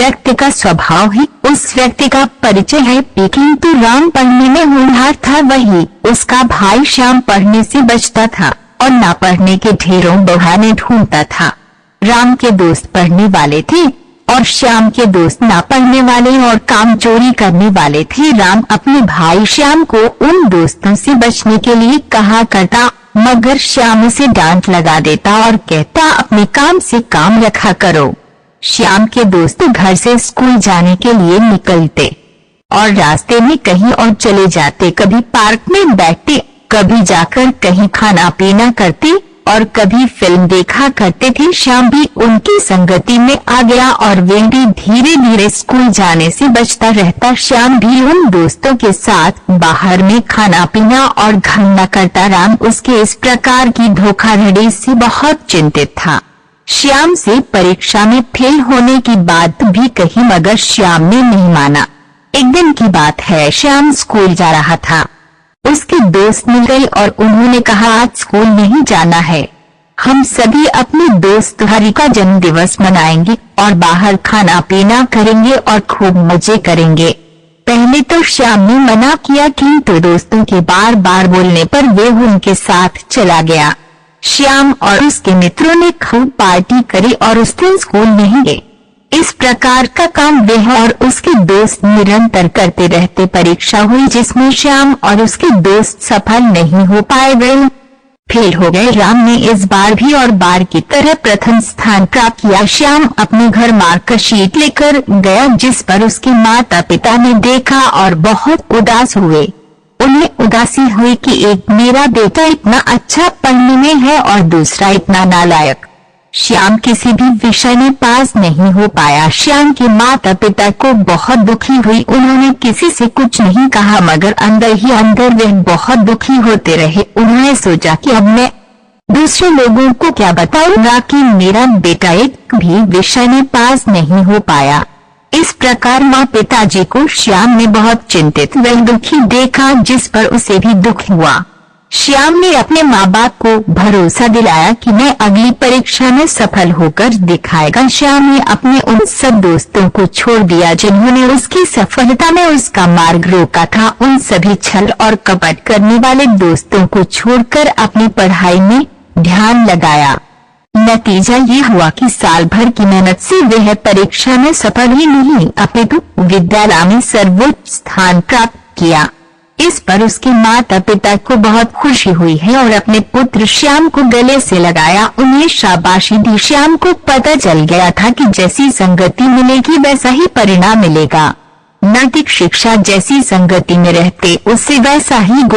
व्यक्ति का स्वभाव ही उस व्यक्ति का परिचय है। किंतु राम पढ़ने में होनहार था, वही उसका भाई श्याम पढ़ने से बचता था और ना पढ़ने के ढेरों बहाने ढूंढता था। राम के दोस्त पढ़ने वाले थे और श्याम के दोस्त ना पढ़ने वाले और काम चोरी करने वाले थे। राम अपने भाई श्याम को उन दोस्तों से बचने के लिए कहा करता, मगर श्याम उसे डांट लगा देता और कहता, अपने काम से काम रखा करो। श्याम के दोस्त घर से स्कूल जाने के लिए निकलते और रास्ते में कहीं और चले जाते, कभी पार्क में बैठते, कभी जाकर कहीं खाना पीना करते और कभी फिल्म देखा करते थे। श्याम भी उनकी संगति में आ गया और वे भी धीरे धीरे स्कूल जाने से बचता रहता। श्याम भी उन दोस्तों के साथ बाहर में खाना पीना और घूमना करता। राम उसके इस प्रकार की धोखाधड़ी से बहुत चिंतित था। श्याम से परीक्षा में फेल होने की बात भी कही, मगर श्याम ने नहीं माना। एक दिन की बात है, श्याम स्कूल जा रहा था। उसके दोस्त मिल गए और उन्होंने कहा, आज स्कूल नहीं जाना है, हम सभी अपने दोस्त हरि का जन्म दिवस मनाएंगे और बाहर खाना पीना करेंगे और खूब मजे करेंगे। पहले तो श्याम ने मना किया, किंतु दोस्तों के बार बार बोलने पर वे उनके साथ चला गया। श्याम और उसके मित्रों ने खूब पार्टी करी और उस दिन स्कूल नहीं गए। इस प्रकार का काम वह और उसके दोस्त निरंतर करते रहते। परीक्षा हुई जिसमें श्याम और उसके दोस्त सफल नहीं हो पाए, वे फेल हो गए। राम ने इस बार भी और बार की तरह प्रथम स्थान प्राप्त किया। श्याम अपने घर मार्कशीट लेकर गया, जिस पर उसके माता पिता ने देखा और बहुत उदास हुए। उन्हें उदासी हुई कि एक मेरा बेटा इतना अच्छा पढ़ने में है और दूसरा इतना नालायक। श्याम किसी भी विषय में पास नहीं हो पाया। श्याम के माता पिता को बहुत दुखी हुई। उन्होंने किसी से कुछ नहीं कहा, मगर अंदर ही अंदर वे बहुत दुखी होते रहे। उन्होंने सोचा कि अब मैं दूसरे लोगों को क्या बताऊंगा कि मेरा बेटा एक भी विषय में पास नहीं हो पाया। इस प्रकार माँ पिताजी को श्याम ने बहुत चिंतित व दुखी देखा, जिस पर उसे भी दुख हुआ। श्याम ने अपने माँ बाप को भरोसा दिलाया कि मैं अगली परीक्षा में सफल होकर दिखाएगा। श्याम ने अपने उन सब दोस्तों को छोड़ दिया जिन्होंने उसकी सफलता में उसका मार्ग रोका था। उन सभी छल और कपट करने वाले दोस्तों को छोड़कर अपनी पढ़ाई में ध्यान लगाया। नतीजा ये हुआ कि साल भर की मेहनत से वह परीक्षा में सफल ही नहीं, अपितु विद्यालय में सर्वोच्च स्थान प्राप्त किया। इस पर उसके माता पिता को बहुत खुशी हुई है और अपने पुत्र श्याम को गले से लगाया, उन्हें शाबाशी दी। श्याम को पता चल गया था कि जैसी संगति मिलेगी वैसा ही परिणाम मिलेगा। नैतिक शिक्षा जैसी संगति में रहते उससे वैसा ही गुण